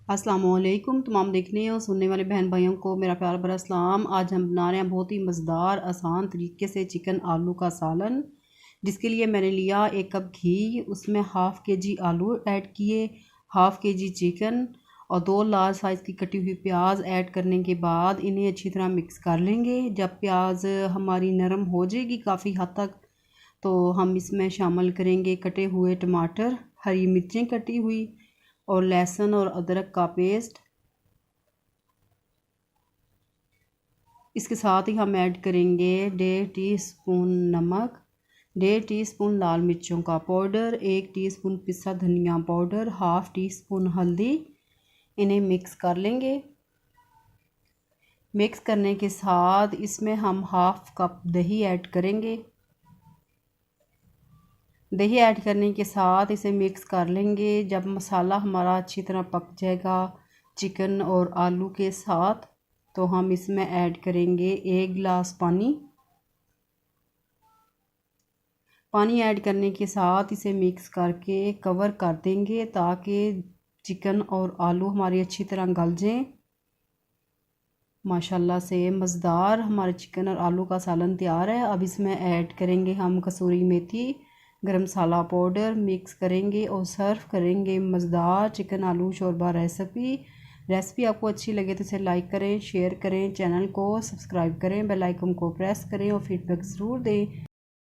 अस्सलामुअलैकुम तमाम देखने और सुनने वाले बहन भाइयों को मेरा प्यार भरा सलाम। आज हम बना रहे हैं बहुत ही मज़ेदार आसान तरीके से चिकन आलू का सालन। जिसके लिए मैंने लिया 1 कप घी, उसमें हाफ़ के जी आलू ऐड किए, हाफ़ के जी चिकन और 2 लार्ज साइज़ की कटी हुई प्याज ऐड करने के बाद इन्हें अच्छी तरह मिक्स कर लेंगे। जब प्याज हमारी नरम हो जाएगी काफ़ी हद तक, तो हम इसमें शामिल करेंगे कटे हुए टमाटर, हरी मिर्चें कटी हुई और लहसुन और अदरक का पेस्ट। इसके साथ ही हम ऐड करेंगे 1.5 टीस्पून नमक, 1.5 टीस्पून लाल मिर्चों का पाउडर, 1 टीस्पून पिसा धनिया पाउडर, हाफ़ टी स्पून हल्दी। इन्हें मिक्स कर लेंगे। मिक्स करने के साथ इसमें हम हाफ़ कप दही ऐड करेंगे। दही ऐड करने के साथ इसे मिक्स कर लेंगे। जब मसाला हमारा अच्छी तरह पक जाएगा चिकन और आलू के साथ, तो हम इसमें ऐड करेंगे 1 गिलास पानी। पानी ऐड करने के साथ इसे मिक्स करके कवर कर देंगे ताकि चिकन और आलू हमारी अच्छी तरह गल जाएं। माशाल्लाह से मज़ेदार हमारे चिकन और आलू का सालन तैयार है। अब इसमें ऐड करेंगे हम कसूरी मेथी, गरम मसाला पाउडर, मिक्स करेंगे और सर्व करेंगे मज़ेदार चिकन आलू शोरबा रेसिपी आपको अच्छी लगे तो इसे लाइक करें, शेयर करें, चैनल को सब्सक्राइब करें, बेल आइकन को प्रेस करें और फीडबैक ज़रूर दें।